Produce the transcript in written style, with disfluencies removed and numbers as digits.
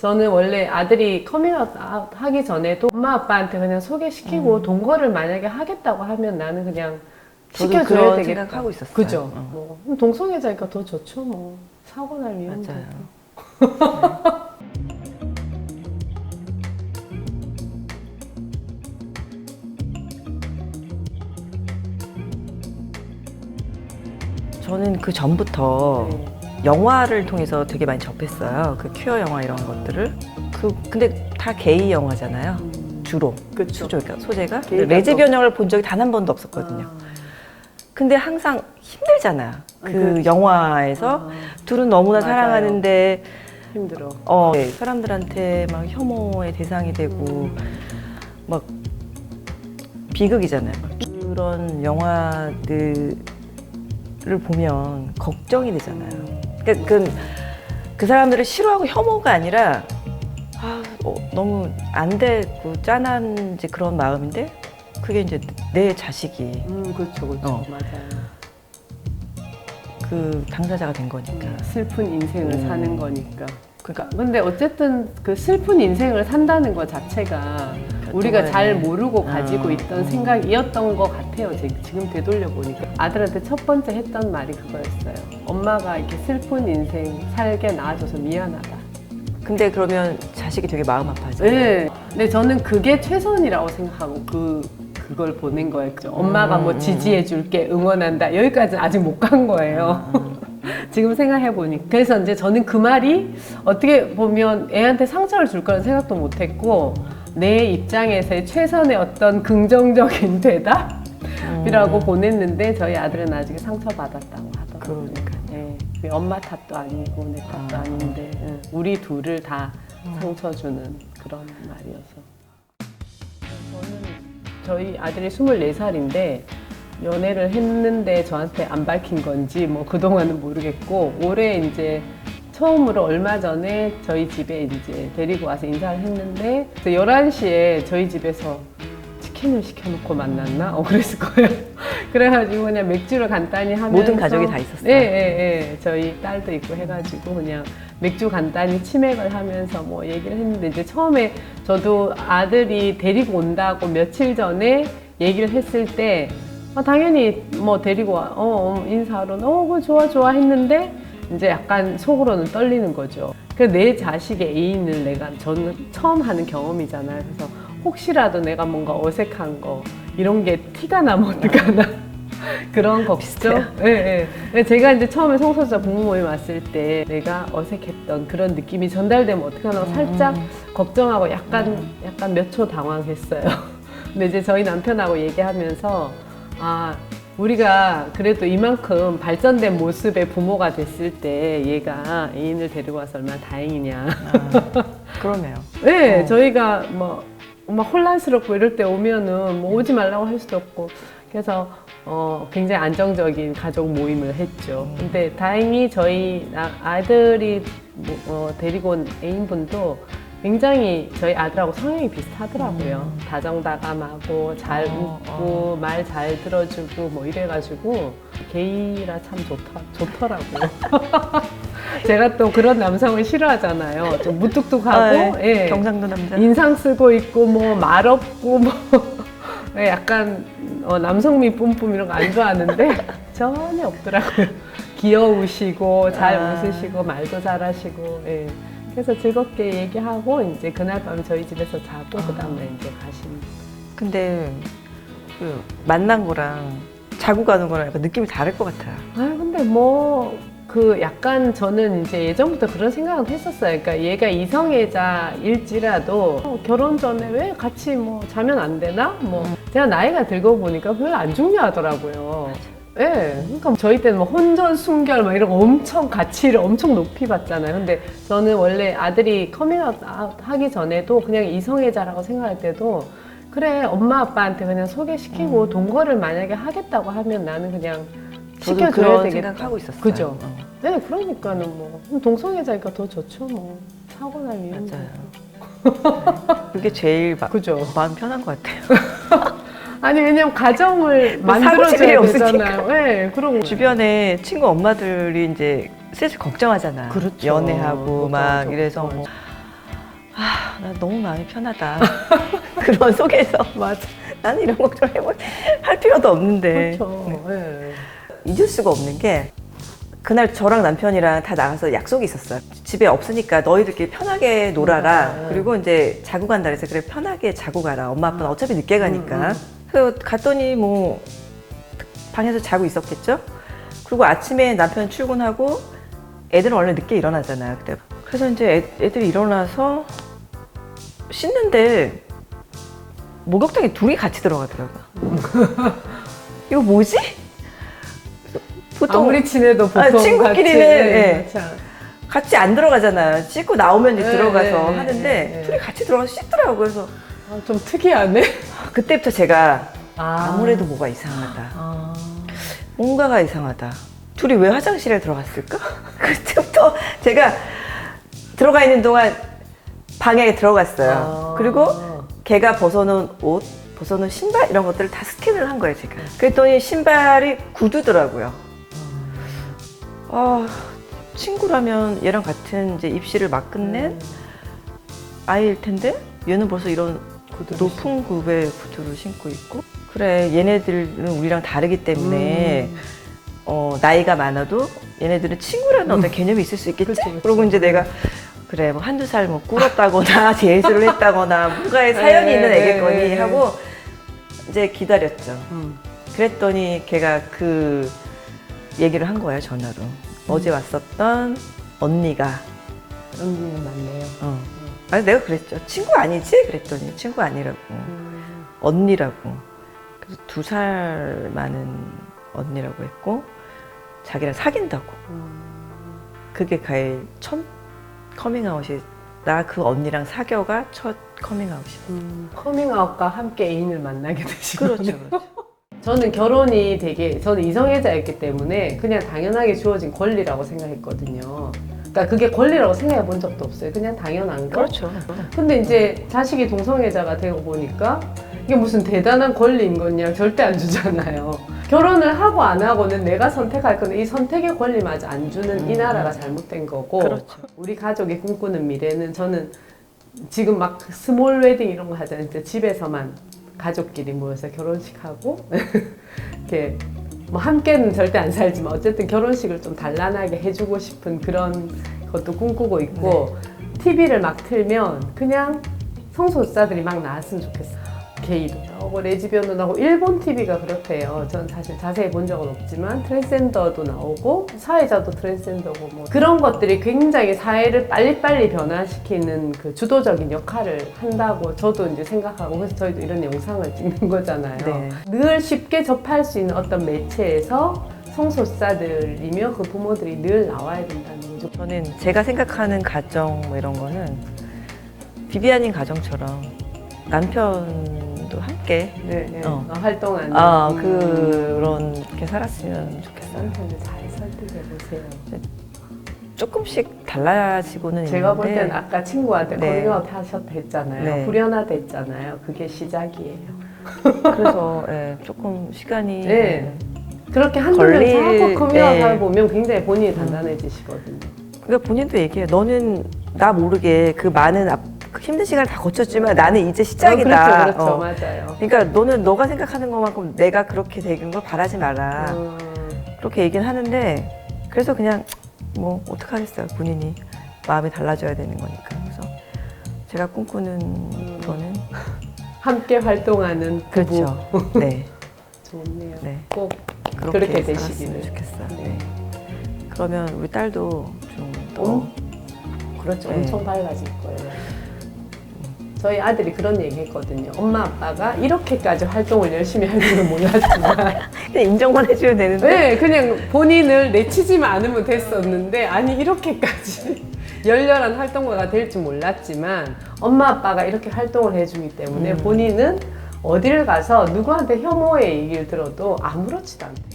저는 원래 아들이 커밍아웃 하기 전에도 엄마 아빠한테 그냥 소개시키고 동거를 만약에 하겠다고 하면 나는 그냥 저도 시켜줘야 그런 되겠다. 생각하고 있었어요. 그죠? 뭐 동성애자니까 더 좋죠. 뭐 사고 날 위험도 맞아요. 없고. 저는 그 전부터 네. 영화를 통해서 되게 많이 접했어요. 그 퀴어 영화 이런 것들을. 근데 다 게이 영화잖아요. 주로. 그쵸. 소재가. 게이가 레즈비언 영화를 본 적이 단 한 번도 없었거든요. 근데 항상 힘들잖아요. 그 그렇죠. 영화에서 둘은 너무나 맞아요. 사랑하는데 힘들어. 사람들한테 막 혐오의 대상이 되고 막 비극이잖아요. 그런 영화들을 보면 걱정이 되잖아요. 그러니까 그 사람들을 싫어하고 혐오가 아니라 너무 안 되고 짠한 이제 그런 마음인데 그게 이제 내 자식이 그렇죠, 맞아요. 그 당사자가 된 거니까. 슬픈 인생을 사는 거니까. 그러니까 근데 어쨌든 그 슬픈 인생을 산다는 것 자체가 우리가 잘 모르고 가지고 있던 생각이었던 것 같아요. 지금 되돌려 보니까 아들한테 첫 번째 했던 말이 그거였어요. 엄마가 이렇게 슬픈 인생 살게 낳아줘서 미안하다. 근데 그러면 자식이 되게 마음 아파져. 네. 근데 저는 그게 최선이라고 생각하고 그걸 보낸 거였죠. 엄마가 뭐 지지해줄게, 응원한다. 여기까지는 아직 못 간 거예요. 지금 생각해보니. 그래서 이제 저는 그 말이 어떻게 보면 애한테 상처를 줄 거라는 생각도 못 했고, 내 입장에서의 최선의 어떤 긍정적인 대답이라고 보냈는데, 저희 아들은 나중에 상처받았다고 하더라고요. 그러니까. 네. 엄마 탓도 아니고, 내 탓도 아닌데, 우리 둘을 다 상처 주는 그런 말이어서. 저는 저희 아들이 24살인데, 연애를 했는데 저한테 안 밝힌 건지 뭐 그동안은 모르겠고 올해 이제 처음으로 얼마 전에 저희 집에 이제 데리고 와서 인사를 했는데 11시에 저희 집에서 치킨을 시켜놓고 만났나? 그랬을 거예요. 그래가지고 그냥 맥주를 간단히 하면서 모든 가족이 다 있었어요. 네. 저희 딸도 있고 해가지고 그냥 맥주 간단히 치맥을 하면서 뭐 얘기를 했는데 이제 처음에 저도 아들이 데리고 온다고 며칠 전에 얘기를 했을 때 당연히 뭐 데리고 와, 인사하러, 그거 좋아 했는데, 이제 약간 속으로는 떨리는 거죠. 그래서 내 자식의 애인을 저는 처음 하는 경험이잖아요. 그래서 혹시라도 내가 뭔가 어색한 거, 이런 게 티가 나면 어떡하나. 그런 걱정? 네. 제가 이제 처음에 성소수자 부모 모임 왔을 때 내가 어색했던 그런 느낌이 전달되면 어떡하나 살짝 걱정하고 약간 몇 초 당황했어요. 근데 이제 저희 남편하고 얘기하면서 우리가 그래도 이만큼 발전된 모습의 부모가 됐을 때 얘가 애인을 데리고 와서 얼마나 다행이냐. 그러네요. 네, 저희가 막 혼란스럽고 이럴 때 오면은 뭐 오지 말라고 할 수도 없고. 그래서 굉장히 안정적인 가족 모임을 했죠. 근데 다행히 저희 아들이 데리고 온 애인분도 굉장히 저희 아들하고 성향이 비슷하더라고요. 다정다감하고 잘 웃고 말 잘 들어주고 뭐 이래가지고 게이라 참 좋더라고요. 제가 또 그런 남성을 싫어하잖아요. 좀 무뚝뚝하고 경상도 남자. 인상 쓰고 있고 뭐 말 없고 뭐 약간 남성미 뿜뿜 이런 거 안 좋아하는데 전혀 없더라고요. 귀여우시고 잘 웃으시고 말도 잘하시고. 그래서 즐겁게 얘기하고 이제 그날 밤 저희 집에서 자고 그다음에 이제 가신. 근데 그 만난 거랑 자고 가는 거랑 약간 느낌이 다를 것 같아요. 근데 약간 저는 이제 예전부터 그런 생각은 했었어요. 그러니까 얘가 이성애자일지라도 결혼 전에 왜 같이 자면 안 되나? 제가 나이가 들고 보니까 별로 안 중요하더라고요. 그러니까 저희 때는 혼전, 순결 이런 거 엄청 가치를 엄청 높이 봤잖아요. 근데 저는 원래 아들이 커밍아웃 하기 전에도 그냥 이성애자라고 생각할 때도 그래 엄마 아빠한테 그냥 소개시키고 동거를 만약에 하겠다고 하면 나는 그냥 시켜줘야 그런 되겠다. 생각하고 있었어요. 그죠? 네, 그러니까는 동성애자니까 더 좋죠. 사고 날 위험도 맞아요. 그게 제일 그죠? 마음 편한 것 같아요. 아니 왜냐면 가정을 만들어줘야 되잖아요. 그런 주변에 친구 엄마들이 이제 슬슬 걱정하잖아. 그렇죠. 연애하고 막 이래서 나 너무 마음이 편하다. 그런 속에서 맞아. 나는 이런 걱정 할 필요도 없는데. 그렇죠. 네. 잊을 수가 없는 게 그날 저랑 남편이랑 다 나가서 약속이 있었어요. 집에 없으니까 너희들끼리 편하게 놀아라. 그리고 이제 자고 간다 그래서 그래 편하게 자고 가라. 엄마 아빠는 어차피 늦게 가니까. 그래서 갔더니 뭐 방에서 자고 있었겠죠. 그리고 아침에 남편 출근하고 애들은 원래 늦게 일어나잖아요. 그래서 이제 애들이 일어나서 씻는데 목욕탕에 둘이 같이 들어가더라고요. 이거 뭐지? 보통 아무리 친해도 보통 친구끼리는 같이, 예, 같이 안 들어가잖아요. 씻고 나오면 이제 네, 들어가서 네, 하는데 네. 둘이 같이 들어가서 씻더라고요. 그래서 좀 특이하네. 그때부터 제가 아무래도 뭐가 이상하다. 뭔가가 이상하다. 둘이 왜 화장실에 들어갔을까? 그때부터 제가 들어가 있는 동안 방에 들어갔어요. 그리고 걔가 벗어놓은 옷, 벗어놓은 신발 이런 것들을 다 스캔을 한 거예요, 제가. 그랬더니 신발이 구두더라고요. 친구라면 얘랑 같은 이제 입시를 막 끝낸 아이일 텐데 얘는 벌써 이런 높은 굽의 구두를 신고 있고 그래 얘네들은 우리랑 다르기 때문에 나이가 많아도 얘네들은 친구라는 어떤 개념이 있을 수 있겠지. 그치. 그리고 이제 내가 그래 뭐 한두 살 뭐 꿇었다거나 재수를 했다거나 뭔가의 사연이 있는 애겠거니 하고 이제 기다렸죠. 그랬더니 걔가 그 얘기를 한 거예요, 전화로. 어제 왔었던 언니가. 언니는 맞네요. 아니 내가 그랬죠. 친구 아니지? 그랬더니 친구 아니라고. 언니라고. 그래서 2살 많은 언니라고 했고 자기랑 사귄다고. 그게 가일 첫 커밍아웃이 나 그 언니랑 사겨가 첫 커밍아웃이었어요. 커밍아웃과 함께 애인을 만나게 되시고. 그렇죠. 저는 결혼이 저는 이성애자였기 때문에 그냥 당연하게 주어진 권리라고 생각했거든요. 그러니까 그게 권리라고 생각해 본 적도 없어요. 그냥 당연한 거. 그렇죠. 근데 이제 자식이 동성애자가 되고 보니까 이게 무슨 대단한 권리인 거냐 절대 안 주잖아요. 결혼을 하고 안 하고는 내가 선택할 건데 이 선택의 권리마저 안 주는 이 나라가 잘못된 거고. 그렇죠. 우리 가족이 꿈꾸는 미래는 저는 지금 막 스몰 웨딩 이런 거 하잖아요. 진짜 집에서만 가족끼리 모여서 결혼식하고 이렇게 뭐 함께는 절대 안 살지만 어쨌든 결혼식을 좀 단란하게 해주고 싶은 그런 것도 꿈꾸고 있고 TV를 막 틀면 그냥 성소수자들이 막 나왔으면 좋겠어요. 게이도 나오고 레즈비언도 나오고 일본 TV가 그렇대요. 전 사실 자세히 본 적은 없지만 트랜스젠더도 나오고 사회자도 트랜스젠더고 뭐 그런 것들이 굉장히 사회를 빨리빨리 변화시키는 그 주도적인 역할을 한다고 저도 이제 생각하고 그래서 저희도 이런 영상을 찍는 거잖아요. 네. 늘 쉽게 접할 수 있는 어떤 매체에서 성소수자들이며 그 부모들이 늘 나와야 된다는 거죠. 저는 제가 생각하는 가정 뭐 이런 거는 비비안님 가정처럼 남편도 함께 활동하는 그렇게 살았으면 좋겠어요. 남편을 잘 설득해 보세요. 조금씩 달라지고는 제가 볼 있는데 때는 아까 친구한테 네. 커밍아웃 하셨다 했잖아요. 네. 불연하됐잖아요. 그게 시작이에요. 그래서 조금 시간이 네. 그렇게 한두 명 자꾸 커밍아웃 네. 하고 보면 굉장히 본인이 단단해지시거든요. 그러니까 본인도 얘기해요. 너는 나 모르게 그 많은 힘든 시간을 다 거쳤지만 나는 이제 시작이다. 그렇죠, 맞아요. 그러니까 너는 너가 생각하는 것만큼 내가 그렇게 되는 걸 바라지 마라. 그렇게 얘기는 하는데 그래서 그냥 뭐 어떡하겠어요. 본인이 마음이 달라져야 되는 거니까. 그래서 제가 꿈꾸는 거는 함께 활동하는 부부. 그렇죠. 네. 좋네요. 네. 꼭 그렇게 되시기를. 살았으면 좋겠어요. 네. 네. 그러면 우리 딸도 좀 더 그렇죠. 네. 엄청 밝아질 거예요. 저희 아들이 그런 얘기 했거든요. 엄마 아빠가 이렇게까지 활동을 열심히 할 줄은 몰랐지만 그냥 인정만 해주면 되는데 네, 그냥 본인을 내치지만 않으면 됐었는데 아니 이렇게까지 열렬한 활동가가 될 줄 몰랐지만 엄마 아빠가 이렇게 활동을 해주기 때문에 본인은 어딜 가서 누구한테 혐오의 얘기를 들어도 아무렇지도 않대요.